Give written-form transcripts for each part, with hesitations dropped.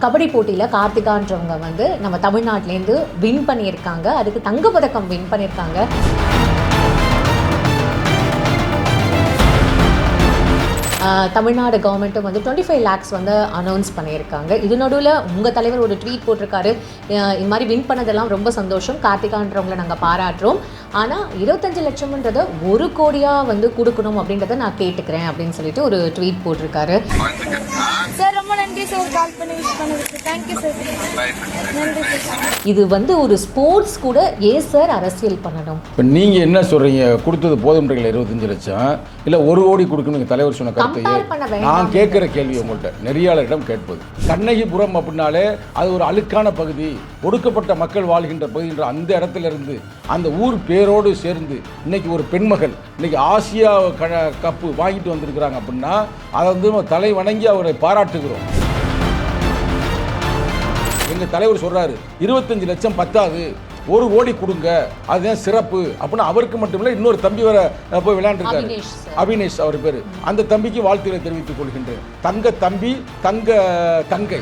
கபடி போட்டியில் கார்த்திகான்றவங்க வந்து நம்ம தமிழ்நாட்டிலேருந்து வின் பண்ணியிருக்காங்க. அதுக்கு தங்கப்பதக்கம் வின் பண்ணியிருக்காங்க. தமிழ்நாடு கவர்மெண்ட்டும் வந்து 25 lakhs வந்து அனௌன்ஸ் பண்ணியிருக்காங்க. இது நடுவில் உங்கள் தலைவர் ஒரு ட்வீட் போட்டிருக்காரு, இந்த மாதிரி வின் பண்ணதெல்லாம் ரொம்ப சந்தோஷம், கார்த்திகான்றவங்களை நாங்கள் பாராட்டுறோம், ஆனால் 25 லட்சம்ன்றதை 1 கோடியாக வந்து கொடுக்கணும் அப்படின்றத நான் கேட்டுக்கிறேன் அப்படின்னு சொல்லிட்டு ஒரு ட்வீட் போட்டிருக்காரு. சார் ரொம்ப நன்றி சார், கால் பண்ணி விஷ் பண்ணதுக்கு. Thank you sir. நன்றி சார். இது வந்து ஒரு ஸ்போர்ட்ஸ் கூட ஏன் சார் அரசியல் பண்ணணும்? இப்போ நீங்கள் என்ன சொல்கிறீங்க? கொடுத்தது போதும்ன்றீங்களா 25 லட்சம், இல்லை 1 கோடி கொடுக்கணும் தலைவர் சொன்ன கருத்தையே நான் கேட்குற கேள்வி உங்கள்கிட்ட நெறியாளரிடம் கேட்பது. கண்ணகிபுரம் அப்படின்னாலே அது ஒரு அழுக்கான பகுதி, ஒடுக்கப்பட்ட மக்கள் வாழ்கின்ற பகுதின்ற அந்த இடத்துல இருந்து அந்த ஊர் பேரோடு சேர்ந்து இன்னைக்கு ஒரு பெண்மகள் இன்னைக்கு ஆசியா கப்பு வாங்கிட்டு வந்திருக்கிறாங்க அப்படின்னா அதை வந்து தலை வணங்கி அவரை பாராட்டுகிறோம். எங்கள் தலைவர் சொல்கிறாரு 25 லட்சம் பத்தாது, 1 கோடி கொடுங்க, அதுதான் சிறப்பு அப்படின்னு அவருக்கு மட்டும் இல்லை, இன்னொரு தம்பி வர போய் விளையாண்டுருக்காரு, அபினேஷ் அவர் பேர். அந்த தம்பிக்கு வாழ்த்துக்களை தெரிவித்துக் கொள்கின்றேன். தங்க தம்பி, தங்க தங்கை.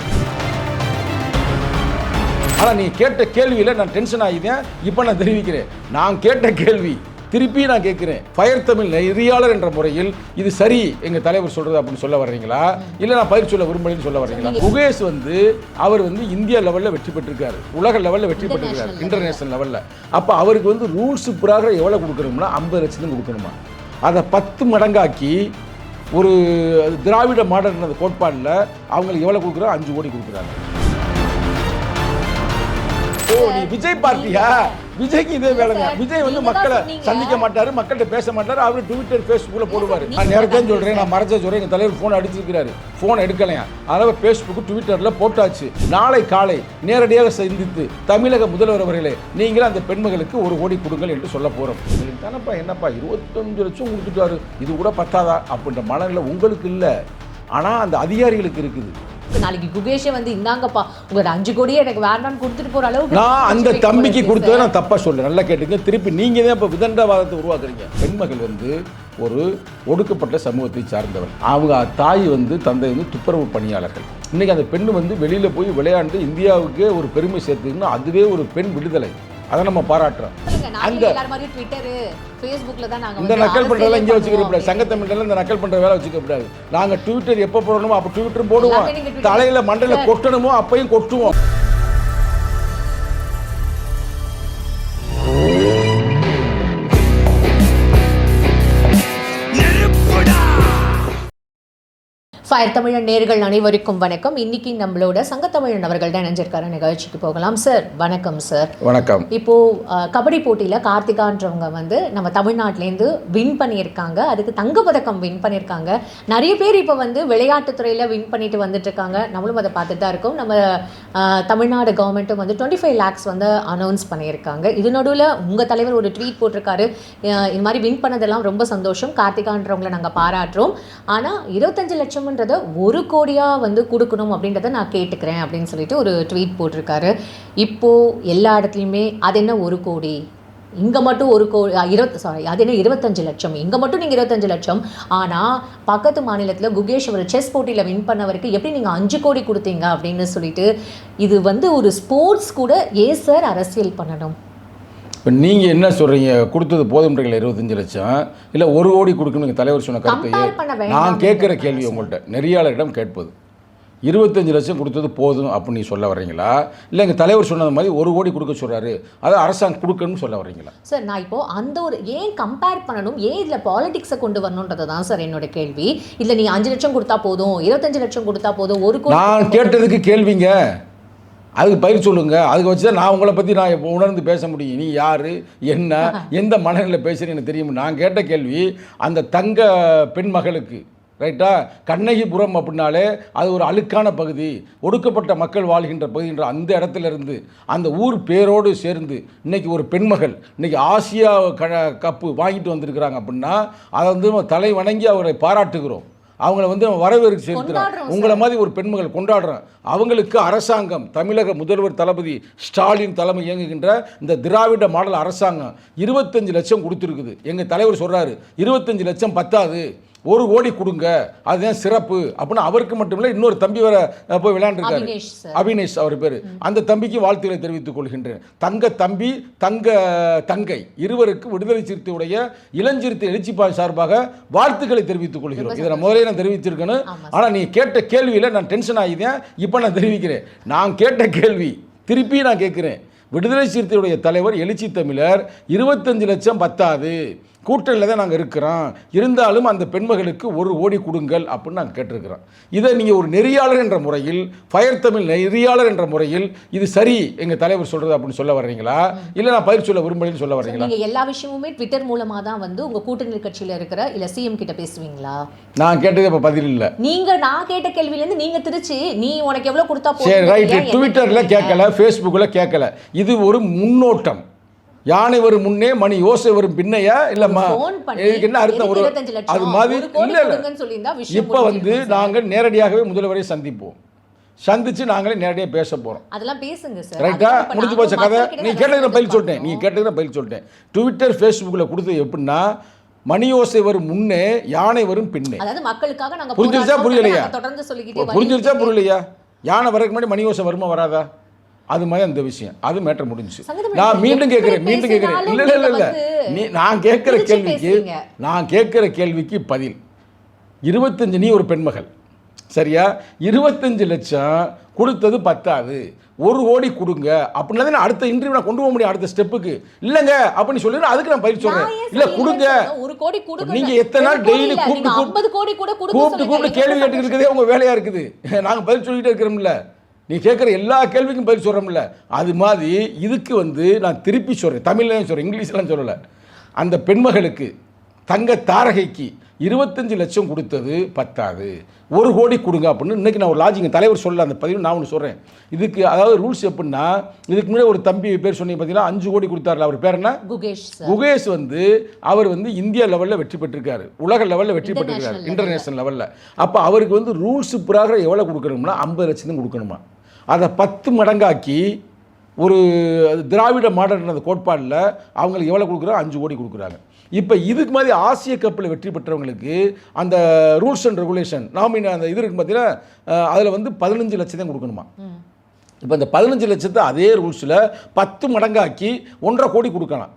ஆனால் நீ கேட்ட கேள்வியில் நான் டென்ஷன் ஆகிதேன். இப்போ நான் தெரிவிக்கிறேன், நான் கேட்ட கேள்வி திருப்பி நான் கேட்குறேன். ஃபயர் தமிழ் நெறியாளர் என்ற முறையில் இது சரி எங்கள் தலைவர் சொல்கிறது அப்படின்னு சொல்ல வர்றீங்களா, இல்லை நான் பயிர் சொல்ல விரும்பலன்னு சொல்ல வர்றீங்களா? குகேஷ் வந்து அவர் வந்து இந்தியா லெவலில் வெற்றி பெற்றிருக்காரு, உலக லெவலில் வெற்றி பெற்றிருக்காரு, இன்டர்நேஷனல் லெவலில். அப்போ அவருக்கு வந்து ரூல்ஸ் பிரகாரம் எவ்வளோ கொடுக்கணும்னா 50 லட்சம் கொடுக்கணுமா? அதை 10 மடங்காக்கி ஒரு திராவிட மாடல் கோட்பாடில் அவங்களுக்கு எவ்வளோ கொடுக்குறாங்க? 5 கோடி கொடுக்குறாங்க. நீ விஜய் பார்ட்டியா? விஜய்க்கு இதே வேலைங்க. விஜய் வந்து மக்களை சந்திக்க மாட்டாரு, மக்கள்கிட்ட பேச மாட்டாரு, அவரு ட்விட்டர் ஃபேஸ்புக்கில் போடுவார். நான் நேரத்தை சொல்கிறேன், நான் மறைச்ச சொல்கிறேன், எங்கள் தலைவர் ஃபோன் அடிச்சிருக்கிறாரு, ஃபோன் எடுக்கலையா, அதனால் ஃபேஸ்புக்கு ட்விட்டரில் போட்டாச்சு. நாளை காலை நேரடியாக சந்தித்து தமிழக முதல்வர் அவர்களே நீங்களும் அந்த பெண்மகளுக்கு 1 கோடி கொடுங்கள் என்று சொல்ல போகிறோம். உங்களுக்கு தானப்பா என்னப்பா 25 லட்சம் கொடுத்துட்டாரு, இது கூட பத்தாதா அப்படின்ற மனநிலை உங்களுக்கு இல்லை, ஆனால் அந்த அதிகாரிகளுக்கு இருக்குது. நாளைக்கு குகேஷே வந்து இந்தாங்கப்பா உங்களோட 5 கோடியே எனக்கு வேண்டாம்னு கொடுத்துட்டு போற அளவுக்கு நான் அந்த தம்பிக்கு கொடுத்ததை நான் தப்பா சொல்றேன். நல்லா கேட்டுங்க. திருப்பி நீங்க தான் இப்ப விதண்டவாதத்தை உருவாக்குறீங்க. பெண்மகள் வந்து ஒரு ஒடுக்கப்பட்ட சமூகத்தை சார்ந்தவர், அவங்க தாய் வந்து தந்தை வந்து துப்புரவு பணியாளர்கள். இன்னைக்கு அந்த பெண்ணு வந்து வெளியில போய் விளையாண்டு இந்தியாவுக்கு ஒரு பெருமை சேர்த்துக்கணும், அதுவே ஒரு பெண் விடுதலை. அதை நம்ம பாராட்டுறோம். அந்த இந்த நக்கல் பண்றதெல்லாம் இங்கே வச்சுக்கிறப்படாது, சங்கத்தமிழ்ல இந்த நக்கல் பண்ற வேலை வச்சுக்கப்படாது. நாங்க ட்விட்டர் எப்போ போடணுமோ அப்போ ட்விட்டரும் போடுவோம், தலையில மண்டல கொட்டணுமோ அப்பையும் கொட்டுவோம். ஃபயர் தமிழன் நேயர்கள் அனைவருக்கும் வணக்கம். இன்னைக்கு நம்மளோட சங்கத்தமிழன் அவர்கள் தான் இணைஞ்சிருக்காரு. நிகழ்ச்சிக்கு போகலாம். சார் வணக்கம். சார் வணக்கம். இப்போ கபடி போட்டியில் கார்த்திகான்றவங்க வந்து நம்ம தமிழ்நாட்டிலேருந்து வின் பண்ணியிருக்காங்க. அதுக்கு தங்கப்பதக்கம் வின் பண்ணியிருக்காங்க. நிறைய பேர் இப்போ வந்து விளையாட்டுத்துறையில் வின் பண்ணிட்டு வந்துட்டு இருக்காங்க. நம்மளும் அதை பார்த்துட்டு தான் இருக்கோம். நம்ம தமிழ்நாடு கவர்மெண்ட்டும் வந்து 25 lakhs வந்து அனௌன்ஸ் பண்ணியிருக்காங்க. இது நடுவில் உங்கள் தலைவர் ஒரு ட்வீட் போட்டிருக்காரு, இந்த மாதிரி வின் பண்ணதெல்லாம் ரொம்ப சந்தோஷம், கார்த்திகான்றவங்களை நாங்கள் பாராட்டுறோம், ஆனால் 25 லட்சம் 1 கோடியாக வந்து கொடுக்கணும் அப்படின்றத நான் கேட்டுக்கிறேன் அப்படின்னு சொல்லிட்டு ஒரு ட்வீட் போட்டிருக்காரு. இப்போது எல்லா இடத்துலையுமே அது என்ன 1 கோடி, இங்கே மட்டும் 1 கோடி அது என்ன 25 லட்சம், இங்கே மட்டும் நீங்கள் 25 லட்சம், ஆனால் பக்கத்து மாநிலத்தில் குகேஷ் அவர் செஸ் போட்டியில் வின் பண்ணவருக்கு எப்படி நீங்கள் 5 கோடி கொடுத்தீங்க அப்படின்னு சொல்லிட்டு இது வந்து ஒரு ஸ்போர்ட்ஸ் கூட ஏன் சார் அரசியல் பண்ணணும்? இப்போ நீங்கள் என்ன சொல்கிறீங்க? கொடுத்தது போதும்ன்றீங்களா 25 லட்சம், இல்லை 1 கோடி கொடுக்கணும் தலைவர் சொன்ன கருத்தையே நான் கேட்குற கேள்வி உங்கள்கிட்ட நெறியாளரிடம் கேட்பது. 25 லட்சம் கொடுத்தது போதும் அப்படின்னு நீ சொல்ல வர்றீங்களா, இல்லை எங்கள் தலைவர் சொன்னது மாதிரி 1 கோடி கொடுக்க சொல்கிறாரு அதை அரசாங்கம் கொடுக்கணும்னு சொல்ல வர்றீங்களா? சார் நான் இப்போது அந்த ஒரு ஏன் கம்பேர் பண்ணணும், ஏன் இதில் பாலிடிக்ஸை கொண்டு வரணுன்றது தான் சார் என்னோட கேள்வி. இல்லை நீங்கள் 5 லட்சம் கொடுத்தா போதும், 25 லட்சம் கொடுத்தா போதும், 1 கோடி நான் கேட்டதுக்கு கேள்விங்க, அதுக்கு பயிர் சொல்லுங்க. அதுக்கு வச்சு தான் நான் உங்களை பற்றி நான் இப்போ உணர்ந்து பேச முடியும். நீ யார், என்ன, எந்த மனநிலையில் பேசுகிறேன்னு எனக்கு தெரியும். நான் கேட்ட கேள்வி அந்த தங்க பெண் மகளுக்கு, ரைட்டா? கண்ணகிபுரம் அப்படின்னாலே அது ஒரு அழுக்கான பகுதி, ஒடுக்கப்பட்ட மக்கள் வாழ்கின்ற பகுதின்ற அந்த இடத்துல இருந்து அந்த ஊர் பேரோடு சேர்ந்து இன்னைக்கு ஒரு பெண்மகள் இன்னைக்கு ஆசியா கப்பு வாங்கிட்டு வந்திருக்கிறாங்க அப்படின்னா அதை வந்து தலை வணங்கி அவரை பாராட்டுகிறோம். அவங்கள வந்து வரவேற்று செலுத்துகிறோம். உங்களை மாதிரி ஒரு பெண்மகள் கொண்டாடுறோம். அவங்களுக்கு அரசாங்கம், தமிழக முதல்வர் தளபதி ஸ்டாலின் தலைமை இயங்குகின்ற இந்த திராவிட மாடல் அரசாங்கம் 25 லட்சம் கொடுத்துருக்குது. எங்கள் தலைவர் சொல்கிறாரு 25 லட்சம் பத்தாது, 1 கோடி கொடுங்க, அதுதான் சிறப்பு அப்படின்னு அவருக்கு மட்டும் இல்லை, இன்னொரு தம்பி வர போய் விளையாண்டுருக்காரு, அபினேஷ் அவர் பேர். அந்த தம்பிக்கு வாழ்த்துக்களை தெரிவித்துக் கொள்கின்றேன். தங்க தம்பி தங்கை இருவருக்கு விடுதலை சிறுத்தையுடைய இளஞ்சிறுத்தை எழுச்சிப்பாய் சார்பாக வாழ்த்துக்களை தெரிவித்துக் கொள்கிறோம். இதை நான் முதலே தெரிவிச்சிருக்கேன். ஆனால் நீ கேட்ட கேள்வியில் நான் டென்ஷன் ஆகிதேன். இப்போ நான் தெரிவிக்கிறேன், நான் கேட்ட கேள்வி திருப்பி நான் கேட்குறேன். விடுதலை சிறுத்தையுடைய தலைவர் எழுச்சி தமிழர் 25 லட்சம் பத்தாது, கூட்டணியில் தான் நாங்கள் இருக்கிறோம், இருந்தாலும் அந்த பெண்மகளுக்கு 1 கோடி கொடுங்கள் அப்படின்னு நாங்கள் கேட்டிருக்கிறோம். இதை நீங்கள் ஒரு நெறியாளர் என்ற முறையில், ஃபயர் தமிழ் நெறியாளர் என்ற முறையில் இது சரி எங்கள் தலைவர் சொல்கிறது அப்படின்னு சொல்ல வர்றீங்களா, இல்லை நான் பயிர் சொல்ல விரும்பலன்னு சொல்ல வர்றீங்களா? நீங்கள் எல்லா விஷயமுமே ட்விட்டர் மூலமாக தான் உங்கள் கூட்டணி கட்சியில் இருக்கிற இல்லை சிஎம் கிட்ட பேசுவீங்களா? நான் கேட்டது இப்போ பதில் இல்லை. நான் கேட்ட கேள்வியிலேருந்து நீங்கள் திருச்சி நீ உனக்கு எவ்வளோ கொடுத்தா சரி ரைட்டு, ட்விட்டரில் கேட்கல, ஃபேஸ்புக்கில் கேட்கல. இது ஒரு முன்னோட்டம். யானை வரும் முன்னே மணி யோசை வரும் பின்னையா இல்லம்மா, இதுக்கு என்ன அர்த்தம்? ஒரு அது மாதிரி இல்லை. இப்போ நாங்கள் நேரடியாகவே முதல்வரை சந்திப்போம், சந்திச்சு நாங்களே நேரடியாக பேச போகிறோம். அதெல்லாம் பேசுங்க சார். ரைட்டா, முடிஞ்சு போச்ச கதை. நீ கேட்டதுக்கு பதில் சொல்லிட்டேன், ட்விட்டர் ஃபேஸ்புக்கில் கொடுத்தது எப்படின்னா, மணி யோசை வரும் முன்னே யானை வரும் பின்னே. அதாவது மக்களுக்காக நாங்கள் புரிஞ்சிருச்சா புரியலையா? தொடர்ந்து சொல்லிக்கிட்டே புரிஞ்சிருச்சா புரியலையா? யானை வரக்கு முன்னாடி மணி யோசை வருமா வராதா? அது மாதிரி அந்த விஷயம், அது மேட்டர் முடிஞ்சுச்சு. நான் மீண்டும் கேட்குறேன் இல்லை நீ நான் கேட்குற கேள்விக்கு பதில் 25. நீ ஒரு பெண்மகள் சரியா? 25 லட்சம் கொடுத்தது பத்தாது, 1 கோடி கொடுங்க அப்படின்னா நான் அடுத்த இன்டர்வியூ நான் கொண்டு போக முடியும், அடுத்த ஸ்டெப்புக்கு இல்லைங்க அப்படின்னு சொல்லி அதுக்கு நான் பதில் சொல்றேன். இல்லை கொடுங்க, 1 கோடி கொடுங்க. நீங்க எத்தனை நாள் டெய்லி கூப்பிட்டு கேள்வி கேட்டு இருக்கிறதே உங்க வேலையா இருக்குது. நாங்கள் பதில் சொல்லிட்டே இருக்கிறோம்ல, நீ கேட்குற எல்லா கேள்விக்கும் பதில் சொல்கிறோம்ல. அது மாதிரி இதுக்கு நான் திருப்பி சொல்கிறேன், தமிழ்லையும் சொல்கிறேன், இங்கிலீஷ்லாம் சொல்லலை. அந்த பெண்மகளுக்கு தங்க தாரகைக்கு 25 லட்சம் கொடுத்தது பத்தாது, 1 கோடி கொடுங்க அப்படின்னு இன்றைக்கி நான் ஒரு லாஜிங்க தலைவர் சொல்ல அந்த பதிவு நான் ஒன்று சொல்கிறேன். இதுக்கு அதாவது ரூல்ஸ் எப்படின்னா, இதுக்கு முன்னாடி ஒரு தம்பி பேர் சொன்னீங்க பார்த்தீங்கன்னா, 5 கோடி கொடுத்தாருல, அவர் பேர் என்ன? குகேஷ். அவர் இந்தியா லெவலில் வெற்றி பெற்றிருக்காரு, உலக லெவலில் வெற்றி பெற்றிருக்காரு, இன்டர்நேஷனல் லெவலில். அப்போ அவருக்கு ரூல்ஸு பிரகாரம் எவ்வளோ கொடுக்கணும்னா 50 லட்சம் தான் கொடுக்கணுமா. அதை 10 மடங்காக்கி ஒரு திராவிட மாடல் அந்த கோட்பாடில் அவங்களுக்கு எவ்வளோ கொடுக்குறாங்க? 5 கோடி கொடுக்குறாங்க. இப்போ இதுக்கு மாதிரி ஆசிய கப்பில் வெற்றி பெற்றவங்களுக்கு அந்த ரூல்ஸ் அண்ட் ரெகுலேஷன் நாமினி அந்த இது இருக்கு பார்த்தீங்கன்னா, அதில் 15 லட்சம் தான் கொடுக்கணுமா. இப்போ இந்த 15 லட்சத்தை அதே ரூல்ஸில் 10 மடங்காக்கி 1.5 கோடி கொடுக்கலாம்.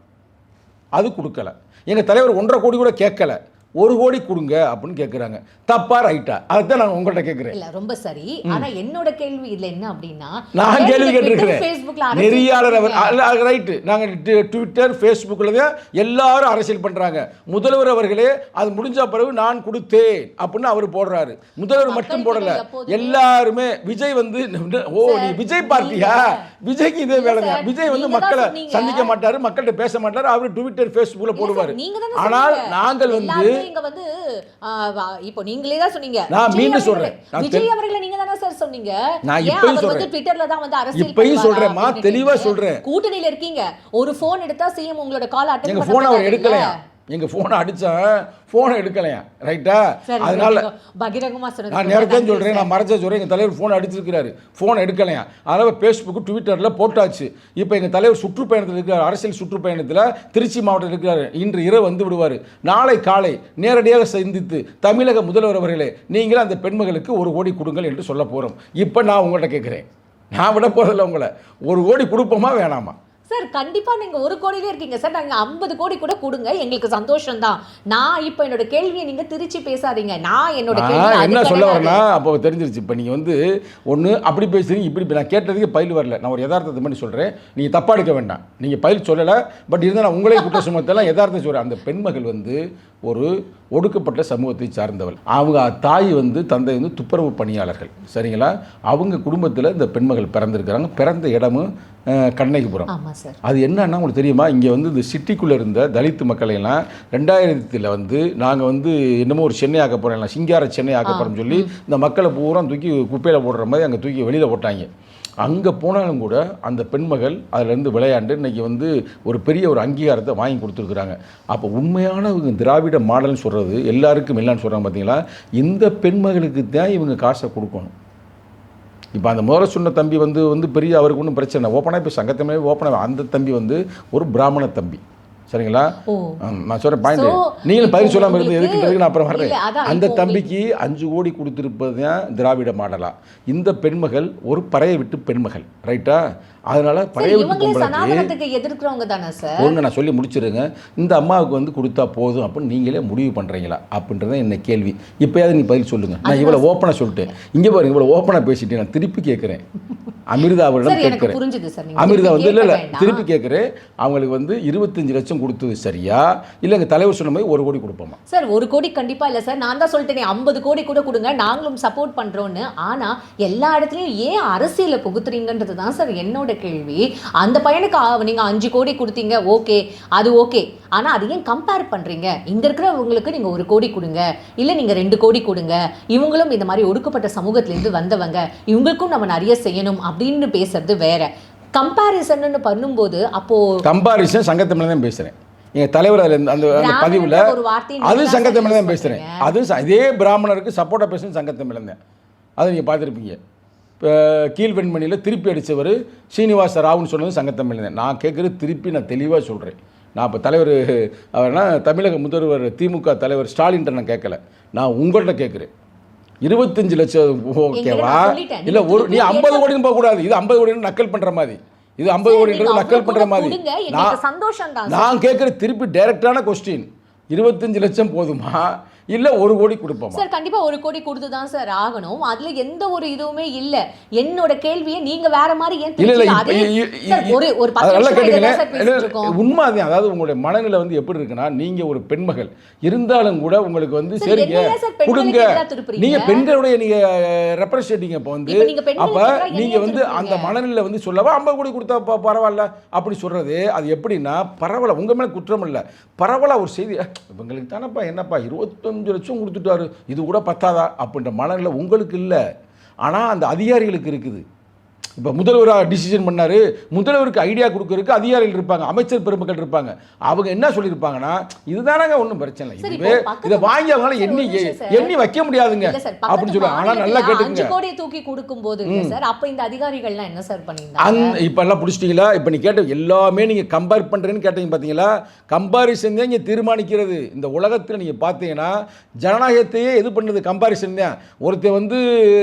அது கொடுக்கல. எங்கள் தலைவர் 1.5 கோடி கூட கேட்கல, 1 கோடி கொடுங்க அப்படின்னு கேட்குறாங்க. தப்பா ரைட்டா? அதுதான் நான் உங்கள்கிட்ட கேட்குறேன். இல்லை ரொம்ப சரி. ஆனால் என்னோட கேள்வி இதில் என்ன அப்படின்னா, நான் கேள்வி கேட்டிருக்கிறேன் நெறியாளர் அவர் ரைட்டு. நாங்கள் ட்விட்டர் ஃபேஸ்புக்கில் தான் எல்லாரும் அரசியல் பண்ணுறாங்க. முதல்வர் அவர்களே அது முடிஞ்ச பிறகு நான் கொடுத்தேன் அப்படின்னு அவர் போடுறாரு. முதல்வர் மட்டும் போடலை, எல்லாருமே. விஜய் ஓ நீ விஜய் பார்ட்டியா? விஜய்க்கு இதே வேலை தான். விஜய் மக்களை சந்திக்க மாட்டார், மக்கள்கிட்ட பேச மாட்டார், அவர் ட்விட்டர் ஃபேஸ்புக்கில் போடுவார். ஆனால் நாங்கள் இப்போ நீங்களே தான் சொன்னீங்க. நான் மீண்டும் சொல்றேன், விஜய் அவர்களை நீங்க தானே சார் சொன்னீங்க. நான் இப்பயும் சொல்றேன், ட்விட்டர்ல தான் அரசியல் இப்பயும் சொல்றேன்மா, தெளிவா சொல்றேன். கூட்டணியில இருக்கீங்க, ஒரு போன் எடுத்தா சிஎம் உங்களோட கால் அட்டெண்ட் பண்ண போன் அவர் எடுக்கலையா? எங்கள் ஃபோனை அடித்தேன், ஃபோனை எடுக்கலையா? ரைட்டா? அதனால் நான் நேரத்தையும் சொல்கிறேன், நான் மறைச்சா சொல்கிறேன். எங்கள் தலைவர் ஃபோனை அடிச்சிருக்கிறாரு, ஃபோனை எடுக்கலையா? அதனால் ஃபேஸ்புக்கு ட்விட்டரில் போட்டாச்சு. இப்போ எங்கள் தலைவர் சுற்றுப்பயணத்தில் இருக்கிறார், அரசியல் சுற்றுப்பயணத்தில் திருச்சி மாவட்டத்தில் இருக்கிறார். இன்று இரவு விடுவார். நாளை காலை நேரடியாக சந்தித்து தமிழக முதல்வர் அவர்களே, நீங்களும் அந்த பெண்மகளுக்கு 1 கோடி கொடுங்கள் என்று சொல்ல போகிறோம். இப்போ நான் உங்கள்கிட்ட கேட்குறேன், நான் விட போகிறதில்ல உங்களை. 1 கோடி கொடுப்போமா வேணாமா? சார் கண்டிப்பா நீங்க 1 கோடியிலே இருக்கீங்க சார். நாங்க 50 கோடி கூட கொடுங்க, எங்களுக்கு சந்தோஷம் தான். நான் இப்போ என்னோட கேள்வியை நீங்க திருச்சி பேசாதீங்க. நான் என்னோட கேள்வி என்ன சொல்ல வரேன்னா, அப்போ தெரிஞ்சிருச்சு. இப்போ நீங்க ஒன்று அப்படி பேசுறீங்க, இப்படி. நான் கேட்டதுக்கு பயில் வரல. நான் ஒரு யதார்த்தத்தை மட்டும் சொல்றேன், நீங்க தப்பா எடுக்க வேண்டாம். நீங்க பயில் சொல்லலை, பட் இருந்தால் நான் உங்களே குற்ற சுமத்தெல்லாம் யதார்த்தம் சொல்றேன். அந்த பெண்மகள் ஒரு ஒடுக்கப்பட்ட சமூகத்தை சார்ந்தவள். அவங்க தாய் தந்தை துப்புரவு பணியாளர்கள், சரிங்களா? அவங்க குடும்பத்தில் இந்த பெண்மகள் பிறந்திருக்கிறாங்க. பிறந்த இடமும் கண்ணகிபுரம். அது என்னன்னா உங்களுக்கு தெரியுமா, இங்கே இந்த சிட்டிக்குள்ளே இருந்த தலித்து மக்களையெல்லாம் 2000 நாங்கள் என்னமோ ஒரு சென்னை ஆக்க போகிறோம், சிங்கார சென்னை ஆக்க போகிறோம்னு சொல்லி இந்த மக்களை பூரா தூக்கி குப்பையில் போடுற மாதிரி அங்கே தூக்கி வெளியில் போட்டாங்க. அங்கே போனாலும் கூட அந்த பெண்மகள் அதிலேருந்து விளையாண்டு இன்றைக்கி ஒரு பெரிய ஒரு அங்கீகாரத்தை வாங்கி கொடுத்துருக்குறாங்க. அப்போ உண்மையான திராவிட மாடல்னு சொல்கிறது எல்லாருக்கும் இல்லைன்னு சொல்கிறாங்க பார்த்தீங்களா? இந்த பெண்மகளுக்கு தான் இவங்க காசை கொடுக்கணும். இப்போ அந்த முதல்ல சொன்ன தம்பி பெரிய அவருக்கு ஒன்றும் பிரச்சனை ஓப்பனாக இப்போ சங்கத்தமே ஓப்பனாக அந்த தம்பி ஒரு பிராமண தம்பி, சரிங்களா? ஓ. நான் சொல்கிற பாயிண்ட் So, நீங்களும் பதில் சொல்லாமல் இருந்து உங்களுக்கு- எதுக்குன்றதுக்கு நான் அப்புறம் வர்றேன். இல்ல, அதான் அந்த இப்போ தம்பிக்கு 5 கோடி கொடுத்துருப்பது தான் திராவிட மாடலா? இந்த பெண்மகள் ஒரு பறையை விட்டு பெண்மகள், ரைட்டா? அதனால சார், பறையை விட்டு இவங்களே பொம்பளைக்கு சனாதனத்துக்கு எதிர்க்கிறவங்க தானே சார்? ஒன்று நான் சொல்லி முடிச்சிருங்க. இந்த அம்மாவுக்கு வந்து கொடுத்தா போதும் அப்படின்னு நீங்களே முடிவு பண்ணுறீங்களா அப்படின்றத என்ன கேள்வி. இப்போயாவது நீ பதில் சொல்லுங்கள். நான் இவ்வளோ ஓப்பனாக சொல்லிட்டேன். இங்கே பாருங்க, இவ்வளோ ஓப்பனாக பேசிட்டு நான் திருப்பி கேட்குறேன். அமிர்தா அவரிடம் சார், எனக்கு கேட்குறேன். புரிஞ்சுது சார். நீங்க அமிர்தா வந்து இல்லை இல்லை வேண்டாம். திருப்பி கேட்குறேன். அவங்களுக்கு வந்து 25 லட்சம் கொடுத்தது சரியா இல்லை எங்கள் தலைவர் சொன்ன மாதிரி 1 கோடி கொடுப்போமா? சார், 1 கோடி கண்டிப்பா இல்ல சார். நான் தான் சொல்லிட்டேனே 50 கோடி கூட கொடுங்க, நாங்களும் சப்போர்ட் பண்றோம்னு. ஆனா எல்லா இடத்துலயும் ஏன் அரசியல புகுத்துறீங்கன்றது தான் சார் என்னோட கேள்வி. அந்த பையனுக்கு நீங்க 5 கோடி கொடுத்தீங்க, ஓகே, அது ஓகே. ஆனா அது ஏன் கம்பேர் பண்றீங்க? இங்க இருக்கிறவங்களுக்கு நீங்க 1 கோடி கொடுங்க, இல்ல நீங்க 2 கோடி கொடுங்க, இவங்களும் இந்த மாதிரி ஒடுக்கப்பட்ட சமூகத்திலேருந்து வந்தவங்க, இவங்களுக்கும் நம்ம நிறைய செய்யணும் அப்படின்னு பேசுறது வேற. கம்பேரிசன் பண்ணும்போது அப்போ கம்பாரிசன் சங்கத்தமிழ் தான் பேசுகிறேன். எங்கள் தலைவர் அதில் அந்த பதிவில் ஒரு வார்த்தை அது நீங்க சங்கத்தமிழ் use தான் பேசுகிறேன். பண்றீங்க. அது இதே பிராமணருக்கு சப்போர்ட்டாக பேசுறது சங்கத்தமிழ் தான். அதை நீங்கள் பார்த்துருப்பீங்க. இப்போ கீழ்வெண்மணியில் திருப்பி அடித்தவர் சீனிவாச ராவ்னு சொன்னது சங்கத்தமிழ் தான். நான் கேட்குறது திருப்பி நான் தெளிவாக சொல்கிறேன். நான் இப்போ தலைவர் அவர்னா தமிழக முதல்வர் திமுக தலைவர் ஸ்டாலின்ட்ட நான் கேட்கல, நான் உங்கள்கிட்ட கேட்குறேன். 25 லட்சம் ஓகேவா? சொல்லிட்டேன். இல்லை நீங்க நீ 50 கோடின்னு போகக்கூடாது. இது 50 கோடின்னு நக்கல் பண்ணுற மாதிரி, இது 50 கோடின்றது நக்கல் பண்ணுற மாதிரி. சந்தோஷம் தான். நான் கேட்குற திருப்பி டைரக்டான கொஸ்டின், 25 லட்சம் போதுமா இல்லை 1 கோடி கொடுப்போமா? சார், கண்டிப்பா 1 கோடி கொடுத்து தான் சார் ஆகணும். அதுல எந்த ஒரு இதுவுமே இல்ல. என்னோட கேள்வியை நீங்க வேற மாதிரி ஏன் இல்ல இல்ல திருப்பி சார், ஒரு 10 நல்லா நிமிஷம் இதை தான் சார் கேட்டுங்க. பேசிட்டு இருக்கோம். உண்மை அதுதான். அதாவது உங்களுடைய மனநிலை வந்து எப்படி இருக்குன்னா, நீங்க ஒரு பெண்மகள் இருந்தாலும் கூட உங்களுக்கு வந்து சார், சரிங்க என்னையா சார் பெண்களுக்கு கொடுங்க. எதிரா திருப்புறீங்க? நீங்க பெண்களுடைய நீங்க ரெப்ரசன்டிங் இப்போ வந்து இப்ப நீங்க பெண்களுக்கு அப்ப எதிரா நீங்க என்னையா வந்து அந்த திருப்புறீங்க? மனநிலை வந்து சொல்லவா 50 கோடி கொடுத்தா பரவாயில்ல அப்படி சொல்றது, அது எப்படின்னா பரவாயில்ல, உங்க மேல குற்றம் இல்லை, பரவாயில்ல ஒரு செய்தி, இவங்களுக்கு தானப்பா என்னப்பா 25 லட்சம் கொடுத்துட்டாரு, இது கூட பத்தாதா அப்படின்ற மனநிலை உங்களுக்கு இல்லை. ஆனால் அந்த அதிகாரிகளுக்கு இருக்குது. இப்போ முதல்வராக டிசிஷன் பண்ணார், முதல்வருக்கு ஐடியா கொடுக்கறதுக்கு அதிகாரிகள் இருப்பாங்க, அமைச்சர் பெருமக்கள் இருப்பாங்க. அவங்க என்ன சொல்லியிருப்பாங்கன்னா, இதுதானங்க ஒன்றும் பிரச்சனை இல்லை, இதுவே இதை வாங்கி அவங்களால எண்ணி வைக்க முடியாதுங்க அப்படின்னு சொல்லுவாங்க. ஆனால் நல்லா கேட்டுங்க, 5 கோடி தூக்கி கொடுக்கும்போது சார், அப்ப இந்த அதிகாரிகள்லாம் என்ன சார் பண்ணியிருந்தாங்க? இப்போ எல்லாம் பிடிச்சிட்டீங்களா? இப்போ நீ கேட்ட எல்லாமே நீங்கள் கம்பேர் பண்ணுறேன்னு கேட்டீங்க பார்த்தீங்களா? கம்பாரிசன் தான் இங்கே தீர்மானிக்கிறது. இந்த உலகத்தில் நீங்கள் பார்த்தீங்கன்னா ஜனநாயகத்தையே எது பண்ணுறது கம்பாரிசன் தான். ஒருத்தர் வந்து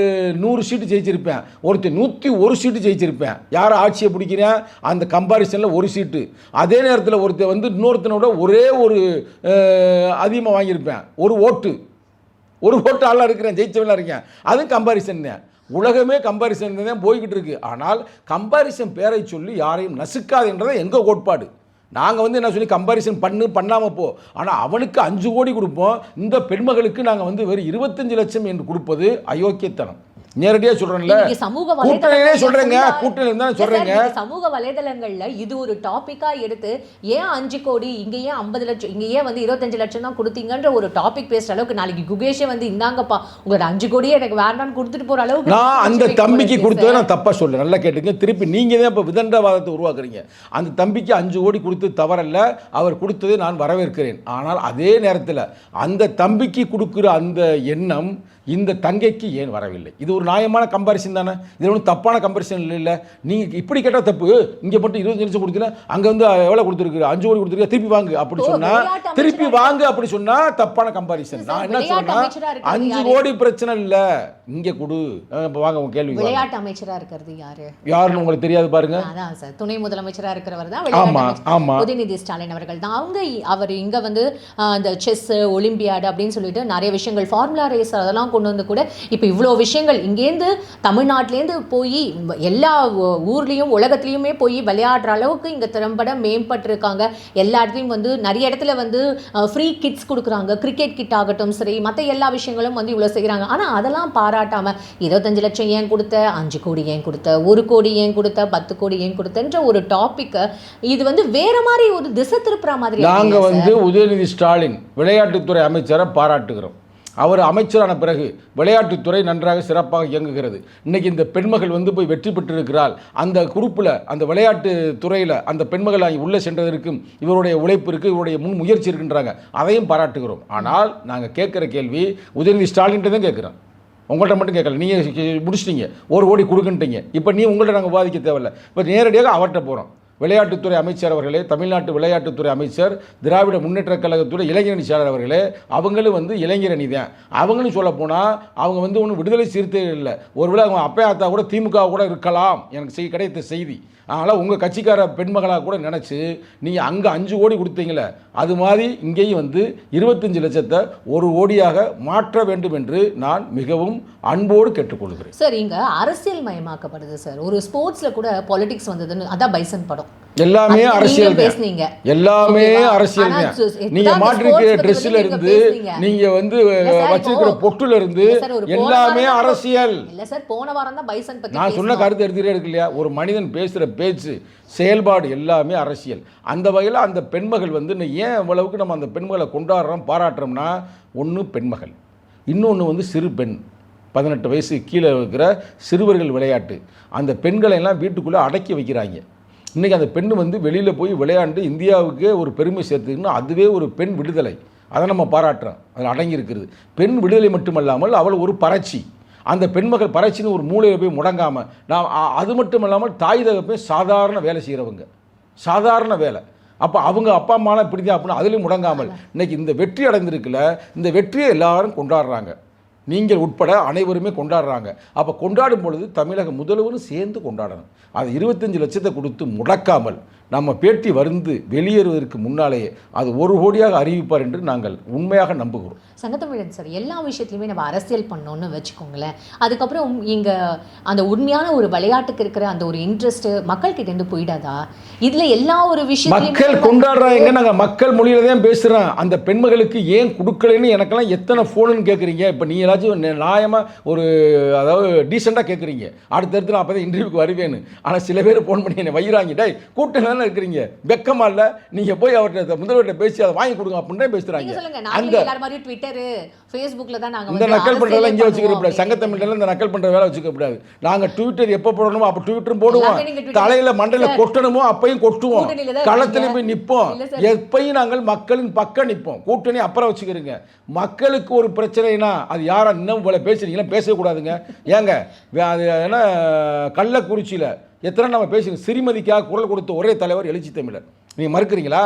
100 சீட்டு ஜெயிச்சிருப்பேன், ஒருத்தர் 101 சீட்டு ஜெயிச்சிருப்பேன். யார் ஆட்சியை பிடிக்கிறேன் அந்த கம்பாரிசனில் 1 சீட்டு. அதே நேரத்தில் ஒருத்தர் வந்து இன்னொருத்தனோட ஒரே ஒரு அதிகமாக வாங்கியிருப்பேன், ஒரு ஓட்டு ஆளாக இருக்கிறேன், ஜெயிச்சவனாக இருக்கேன். அதுவும் கம்பாரிசன் தான். உலகமே கம்பாரிசன் தான் போய்கிட்டு இருக்கு. ஆனால் கம்பாரிசன் பேரை சொல்லி யாரையும் நசுக்காதுன்றதை எங்கள் கோட்பாடு. நாங்கள் வந்து என்ன சொல்லி கம்பாரிசன் பண்ணாமல் போ, ஆனால் அவனுக்கு 5 கோடி கொடுப்போம், இந்த பெண்மகளுக்கு நாங்கள் வந்து வெறும் 25 லட்சம் என்று கொடுப்பது அயோக்கியத்தனம். நேரடியாக சொல்றேன்ல, கூட்டணியிலே சொல்றேங்க, கூட்டணியில தான் சொல்றேங்க. சமூக வலைதளங்கள்ல இது ஒரு டாபிக்கா எடுத்து ஏன் 5 கோடி இங்க ஏன் 50 லட்சம் இங்க ஏன் வந்து 25 லட்சம் தான் கொடுத்தீங்கன்ற ஒரு டாபிக் பேசுற அளவுக்கு நாளைக்கு குகேஷே வந்து இந்தாங்கப்பா உங்களோட 5 கோடியே எனக்கு வேண்டாம்னு கொடுத்துட்டு போற அளவுக்கு நான் அந்த தம்பிக்கு கொடுத்ததை நான் தப்பா சொல்றேன். நல்லா கேட்டுங்க. திருப்பி நீங்க தான் இப்போ விதண்டவாதத்தை உருவாக்குறீங்க. அந்த தம்பிக்கு 5 கோடி கொடுத்து தவறல்ல, அவர் கொடுத்ததை நான் வரவேற்கிறேன். ஆனால் அதே நேரத்தில் அந்த தம்பிக்கு கொடுக்குற அந்த எண்ணம் இந்த தங்கைக்கு ஏன் வரவில்லை? இது ஒரு நியாயமான கம்பாரிசன் தானே, இது ஒன்றும் தப்பான கம்பாரிசன் இல்லை. நீங்கள் இப்படி கேட்டால் தப்பு. இங்கே மட்டும் 25 லட்சம் கொடுத்தீங்க, அங்கே வந்து எவ்வளோ கொடுத்துருக்கு, 5 கோடி கொடுத்துருக்க, திருப்பி வாங்க அப்படி சொன்னால், திருப்பி வாங்க அப்படி சொன்னால் தப்பான கம்பாரிசன். நான் என்ன சொன்னா 5 கோடி பிரச்சனை இல்லை, இங்கே கொடு வாங்க. உங்க கேள்வி, விளையாட்டு அமைச்சராக இருக்கிறது யாருன்னு உங்களுக்கு தெரியாது பாருங்க. அதான் சார், துணை முதலமைச்சராக இருக்கிறவர் தான் விளையாட்டு உதயநிதி ஸ்டாலின் அவர்கள் தான். அவர் இங்கே வந்து இந்த செஸ் ஒலிம்பியாடு அப்படின்னு சொல்லிட்டு நிறைய விஷயங்கள், ஃபார்முலா ரேஸ் அதெல்லாம் கொண்டு வந்து கூட இப்போ இவ்வளோ விஷயங்கள் இங்கேருந்து தமிழ்நாட்டிலேருந்து போய் எல்லா ஊர்லேயும் உலகத்துலேயுமே போய் விளையாடுற அளவுக்கு இங்கே திறம்பட மேம்பட்டிருக்காங்க. எல்லா இடத்துலையும் வந்து நிறைய இடத்துல வந்து ஃப்ரீ கிட்ஸ் கொடுக்குறாங்க, கிரிக்கெட் கிட் ஆகட்டும் சரி, மற்ற எல்லா விஷயங்களும் வந்து இவ்வளோ செய்கிறாங்க. ஆனால் அதெல்லாம் பாராட்டாமல் 25 லட்சம் ஏன் கொடுத்த, 5 கோடி ஏன் கொடுத்த, 1 கோடி ஏன் கொடுத்த, 10 கோடி ஏன் கொடுத்தன்ற ஒரு டாப்பிக்கை இது வந்து வேற மாதிரி ஒரு திசை திருப்புற மாதிரி. நாங்கள் வந்து உதயநிதி ஸ்டாலின் விளையாட்டுத்துறை அமைச்சரை பாராட்டுகிறோம். அவர் அமைச்சரான பிறகு விளையாட்டுத்துறை நன்றாக சிறப்பாக இயங்குகிறது. இன்றைக்கி இந்த பெண்மகள் வந்து போய் வெற்றி பெற்றிருக்கிறாள். அந்த குரூப்பில் அந்த விளையாட்டு துறையில் அந்த பெண்மகள் உள்ளே சென்றதற்கும் இவருடைய உழைப்பு இருக்குது, இவருடைய முன் முயற்சி இருக்குன்றாங்க, அதையும் பாராட்டுகிறோம். ஆனால் நாங்கள் கேட்குற கேள்வி உதயநிதி ஸ்டாலின்ட்டு தான் கேட்குறோம், உங்கள்கிட்ட மட்டும் கேட்கல. நீங்கள் முடிச்சிட்டீங்க, 1 கோடி கொடுக்குன்ட்டீங்க. இப்போ உங்கள்கிட்ட நாங்கள் விவாதிக்க தேவையில்லை. இப்போ நேரடியாக அவர்கிட்ட போகிறோம். விளையாட்டுத்துறை அமைச்சர் அவர்களே, தமிழ்நாட்டு விளையாட்டுத்துறை அமைச்சர், திராவிட முன்னேற்றக் கழகத்துறை இளைஞரணி செயலர் அவர்களே, அவங்களும் வந்து இளைஞரணி தான். அவங்களும் சொல்லப்போனால் அவங்க வந்து ஒன்றும் விடுதலை சிறுத்தைகள் இல்லை. ஒருவேளை அவங்க அப்பா ஆத்தா கூட திமுக கூட இருக்கலாம், எனக்கு கிடைத்த செய்தி. அதனால் உங்கள் கட்சிக்கார பெண்மகளாக கூட நினச்சி நீங்கள் அங்கே 5 கோடி கொடுத்தீங்களே, அது மாதிரி இங்கேயும் வந்து 25 லட்சத்தை 1 கோடியாக மாற்ற வேண்டும் என்று நான் மிகவும் அன்போடு கேட்டுக்கொள்கிறேன். சார் இங்கே அரசியல் மயமாக்கப்படுது சார். ஒரு ஸ்போர்ட்ஸில் கூட பாலிடிக்ஸ் வந்ததுன்னு, அதான் பைசன் படம். எல்லாமே அரசியல் பேசுனீங்க, எல்லாமே அரசியல் தான். நீங்க மாற்றிருக்கிற ட்ரெஸ்ல இருந்து, நீங்க வந்து வச்சிருக்கிற பொட்டுல இருந்து எல்லாமே அரசியல். இல்ல சார், போன வாரம் தான் பைசன் பத்தி நான் சொன்ன கருத்து எடுத்துட்டே இருக்கு இல்லையா? ஒரு மனிதன் பேசுற பேச்சு, செயல்பாடு எல்லாமே அரசியல். அந்த வகையில் அந்த பெண்மகள் வந்து ஏன் அவ்வளவுக்கு நம்ம அந்த பெண்மகளை கொண்டாடுறோம், பாராட்டுறோம்னா, ஒன்று பெண்மகள், இன்னொன்று வந்து சிறு பெண், 18 வயசு கீழே இருக்கிற சிறுவர்கள் விளையாட்டு. அந்த பெண்களை எல்லாம் வீட்டுக்குள்ளே அடக்கி வைக்கிறாங்க. இன்றைக்கி அந்த பெண் வந்து வெளியில் போய் விளையாண்டு இந்தியாவுக்கே ஒரு பெருமை சேர்த்துக்குன்னா அதுவே ஒரு பெண் விடுதலை. அதை நம்ம பாராட்டுறோம். அதில் அடங்கியிருக்கிறது பெண் விடுதலை மட்டுமல்லாமல் அவள் ஒரு பறட்சி. அந்த பெண்மகள் பறட்சின்னு ஒரு மூலையில் போய் முடங்காமல், நான் அது மட்டும் இல்லாமல் தாய் தகப்பே சாதாரண வேலை செய்கிறவங்க, சாதாரண வேலை. அப்போ அவங்க அப்பா அம்மாலாம் இப்படி தான் அப்படின்னு அதுலேயும் முடங்காமல் இன்றைக்கி இந்த வெற்றி அடைந்திருக்குல்ல, இந்த வெற்றியை எல்லாரும் கொண்டாடுறாங்க, நீங்கள் உட்பட அனைவருமே கொண்டாடுறாங்க. அப்போ கொண்டாடும் பொழுது தமிழக முதல்வரும் சேர்ந்து கொண்டாடணும். அது 25 லட்சத்தை கொடுத்து முடக்காமல் நம்ம பேட்டி வந்து வெளியேறுவதற்கு முன்னாலேயே அது 1 கோடியாக அறிவிப்பார் என்று நாங்கள் உண்மையாக நம்புகிறோம். சங்கத்தமிழன் சார், எல்லா விஷயத்துலையுமே நம்ம அரசியல் பண்ணோன்னு வச்சுக்கோங்களேன். அதுக்கப்புறம் இங்கே அந்த உண்மையான ஒரு விளையாட்டுக்கு இருக்கிற அந்த ஒரு இன்ட்ரெஸ்ட் மக்கள்கிட்டேருந்து போயிடாதா? இதில் எல்லா ஒரு விஷயம் மக்கள் கொண்டாடுறாங்க. நாங்கள் மக்கள் மொழியில தான் பேசுகிறோம். அந்த பெண்மகளுக்கு ஏன் கொடுக்கலன்னு எனக்கெல்லாம் எத்தனை ஃபோனுன்னு கேட்குறீங்க. இப்போ நீ ஏதாச்சும் நியாயமாக ஒரு, அதாவது டீசெண்டாக கேட்குறீங்க. அடுத்தடுத்து நான் அப்போ தான் இன்டர்வியூக்கு வருவேன்னு. ஆனால் சில பேர் ஃபோன் பண்ணி என்னை வைகிறாங்க, டே கூட்டம் இருக்கிறீங்க, வெக்கமா இல்லை, நீங்கள் போய் அவர்கிட்ட முதல்வர்கிட்ட பேசி அதை வாங்கி கொடுங்க அப்படின்னு பேசுகிறாங்க. அந்த ட்விட்டர் ஃபேஸ்புக்கில் தான் நாங்கள் இந்த நக்கல் பண்ணுறதெல்லாம் இங்கே வச்சுக்கப்படாது. சங்கத்தமிழ்ல இந்த நக்கல் பண்ணுற வேலை வச்சுக்கப்படாது. நாங்கள் ட்விட்டர் எப்போ போடணுமோ அப்போ ட்விட்டரும் போடுவோம், தலையில் மண்டலில் கொட்டணுமோ அப்பையும் கொட்டுவோம், களத்திலையும் போய் நிற்போம். எப்பையும் நாங்கள் மக்களின் பக்கம் நிற்போம். கூட்டணி அப்புறம் வச்சுக்கிறீங்க. மக்களுக்கு ஒரு பிரச்சனைனா அது யாரா இன்னும் இவ்வளோ பேசுறீங்களா? பேசக்கூடாதுங்க. ஏங்க அது ஏன்னா கள்ளக்குறிச்சியில் எத்தனை நம்ம பேசுகிறோம். சிறுமதிக்காக குரல் கொடுத்த ஒரே தலைவர் எழுச்சி தமிழர். நீங்கள் மறுக்கிறீங்களா?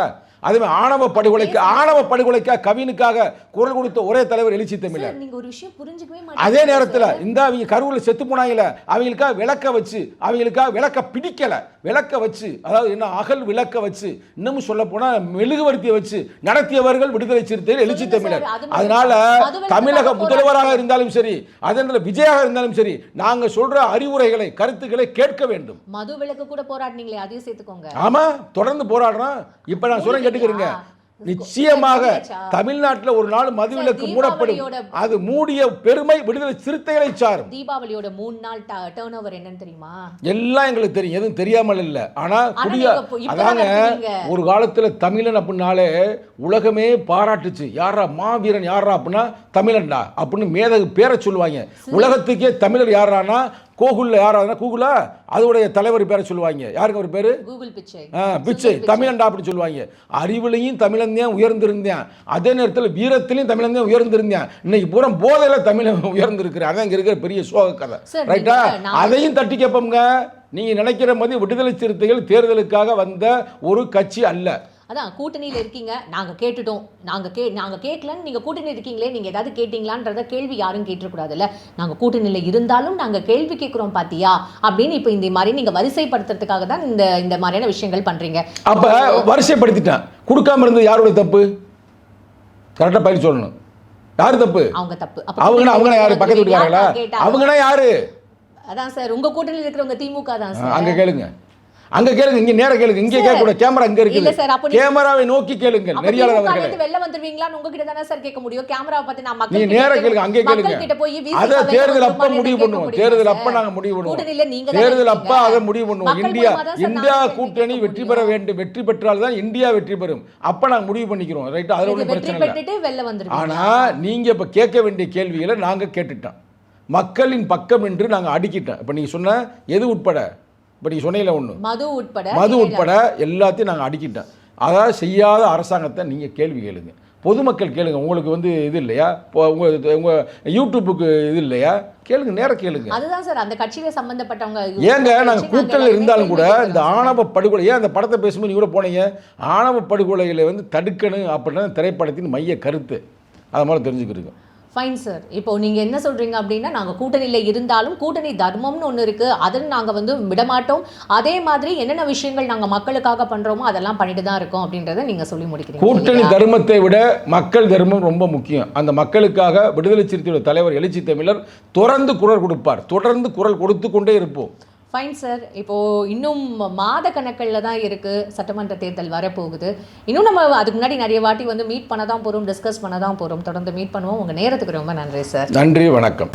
அதுமாதிரி ஆணவ படுகொலைக்காக கவினுக்காக குரல் கொடுத்த ஒரே தலைவர் எழுச்சி தமிழர். நீங்க ஒரு விஷயம் புரிஞ்சுக்கவே மாட்டீங்க. அதே நேரத்தில் இந்த அவங்க கருவில் செத்து போனாங்கல்ல, அவங்களுக்காக விளக்க வச்சு, அவங்களுக்காக விளக்க பிடிக்கல விளக்க வச்சு, அதாவது என்ன அகல் விளக்க வச்சு, இன்னமும் சொல்ல போனா மெழுகுவர்த்தியை வச்சு நடத்தியவர்கள் விடுதலை சிறுத்தைகள் எழுச்சி தமிழர். அதனால தமிழக முதல்வராக இருந்தாலும் சரி, அதனால விஜயாக இருந்தாலும் சரி, நாங்க சொல்ற அறிவுரைகளை கருத்துக்களை கேட்க வேண்டும். மது விலக்கு கூட போராடினீங்களே, அதையும் சேர்த்துக்கோங்க. ஆமா, தொடர்ந்து போராடுறோம். இப்ப நான் சொல்றேன் கேட்டுக்கிறீங்க. நிச்சயமாக தமிழ்நாட்டில் ஒரு நாள் மதுவிலக்கு மூடப்படும். அது மூடிய பெருமை விடுதலை சிறுத்தைகளை சாரும். தீபாவளியோட 3 நாள் டர்ன் ஓவர் என்னன்னு தெரியுமா? எல்லாம் எங்களுக்கு தெரியும், எதுவும் தெரியாமல் இல்லை. ஆனா அதாங்க ஒரு காலத்துல தமிழன் அப்படின்னாலே உலகமே பாராட்டுச்சு. யாரா மாவீரன், யாரா அப்படின்னா தமிழன்டா அப்படின்னு மேதகு பேரை சொல்லுவாங்க. உலகத்துக்கே தமிழர் யாரானா கோகுல்ல யாராவது கூகுளா அதோடைய தலைவர் பேரை சொல்லுவாங்க. யாருக்கு ஒரு பேரு? கூகுள் பிச்சை. பிச்சை தமிழன்டா அப்படின்னு சொல்லுவாங்க. அறிவுலையும் தமிழன் தான் உயர்ந்திருந்தேன், அதே நேரத்தில் வீரத்திலையும் தமிழன் தான் உயர்ந்திருந்தேன். இன்னைக்கு பூரா போதையில தமிழன் உயர்ந்திருக்கிறேன். அதான் இங்க இருக்கிற பெரிய சோக கதை, ரைட்டா? அதையும் தட்டி கேட்போங்க. நீங்க நினைக்கிற மாதிரி விடுதலை சிறுத்தைகள் தேர்தலுக்காக வந்த ஒரு கட்சி அல்ல. அதான் கூட்டணியில் இருக்கீங்க, நாங்கள் கேட்டுட்டோம், நாங்கள் கேட்கலன்னு நீங்கள் கூட்டணியில் இருக்கீங்களே, நீங்கள் ஏதாவது கேட்டிங்களான்றத கேள்வி யாரும் கேட்டுக்கூடாதுல்ல. நாங்கள் கூட்டணியில் இருந்தாலும் நாங்கள் கேள்வி கேட்குறோம் பாத்தியா அப்படின்னு இப்போ இந்த மாதிரி நீங்கள் வரிசைப்படுத்துறதுக்காக தான் இந்த மாதிரியான விஷயங்கள் பண்ணுறீங்க. அப்போ வரிசைப்படுத்திட்டேன், கொடுக்காம இருந்தது யாரோட தப்பு? கரெக்டாக பயிர் சொல்லணும். யார் தப்பு? அவங்க தப்பு. அவங்க யாரு? பக்கத்து வீட்டுக்காரங்களா? அவங்கன்னா யாரு? அதான் சார், உங்கள் கூட்டணியில் இருக்கிறவங்க திமுக தான் சார். அங்கே கேளுங்க, அங்க கேளுங்க, இங்க நேரா கேளுங்க. இங்க கேட்க கூட கேமரா அங்க இருக்கு. இல்ல சார், அப்ப கேமராவை நோக்கி கேளுங்க. நெறியாளர் அவர்களே, வெளில வந்துருவீங்களான்னு உங்ககிட்ட தான சார் கேட்க முடியும். கேமராவை பார்த்து நான் மக்கள் நீங்க நேரா கேளுங்க, அங்க கேளுங்க. அத தேர்தல் அப்ப முடிவு பண்ணுவோம். தேர்தல் அப்ப நாங்க முடிவு பண்ணுவோம். தேர்தல் அப்ப அத முடிவு பண்ணுவோம். இந்தியா கூட்டணி வெற்றி பெற வேண்டும். வெற்றி பெற்றால் தான் இந்தியா வெற்றி பெறும். அப்ப நாங்க முடிவு பண்ணிக்கிறோம், ரைட்? அதுல ஒண்ணும் பிரச்சனை இல்ல. ஆனா நீங்க இப்ப கேட்க வேண்டிய கேள்விகளை நாங்க கேட்டுட்டோம். மக்களின் பக்கம் என்று நாங்க அடிக்கிட்டோம். இப்ப நீங்க சொன்ன எது உட்பட, இப்போ நீங்கள் சொன்னீங்களே ஒன்று, மது உட்பட எல்லாத்தையும் நாங்கள் அடிக்கிட்டோம். அதாவது செய்யாத அரசாங்கத்தை நீங்கள் கேள்வி கேளுங்க. பொதுமக்கள் கேளுங்க. உங்களுக்கு வந்து இது இல்லையா? இப்போ உங்கள் யூடியூப்புக்கு இது இல்லையா? கேளுங்க, நேரம் கேளுங்க. அதுதான் சார், அந்த கட்சியில சம்பந்தப்பட்டவங்க ஏங்க நாங்கள் கூட்டணியில் இருந்தாலும் கூட இந்த ஆணவ படுகொலை, ஏன் அந்த படத்தை பேசும்போது நீ கூட போனீங்க, ஆணவ படுகொலைகளை வந்து தடுக்கணும் அப்படின்னா திரைப்படத்தின் மைய கருத்து அது மாதிரி தெரிஞ்சுக்கிருக்கு. Fine sir. இப்போ நீங்கள் என்ன சொல்கிறீங்க அப்படின்னா, நாங்கள் கூட்டணியில் இருந்தாலும் கூட்டணி தர்மம்னு ஒன்று இருக்குது, அதை நாங்கள் வந்து விடமாட்டோம். அதே மாதிரி என்னென்ன விஷயங்கள் நாங்கள் மக்களுக்காக பண்ணுறோமோ அதெல்லாம் பண்ணிட்டு தான் இருக்கோம் அப்படின்றத நீங்கள் சொல்லி முடிக்கிறீங்க. கூட்டணி தர்மத்தை விட மக்கள் தர்மம் ரொம்ப முக்கியம். அந்த மக்களுக்காக விடுதலை சிறுத்தையோட தலைவர் எழுச்சி தமிழர் தொடர்ந்து குரல் கொடுப்பார். தொடர்ந்து குரல் கொடுத்து கொண்டே இருப்போம். Fine sir. இப்போது இன்னும் மாத கணக்கில் தான் இருக்குது, சட்டமன்ற தேர்தல் வரப்போகுது. இன்னும் நம்ம அதுக்கு முன்னாடி நிறைய வாட்டி வந்து மீட் பண்ண தான் போகிறோம், டிஸ்கஸ் பண்ண தான் போகிறோம். தொடர்ந்து மீட் பண்ணுவோம். உங்கள் நேரத்துக்கு ரொம்ப நன்றி சார். நன்றி, வணக்கம்.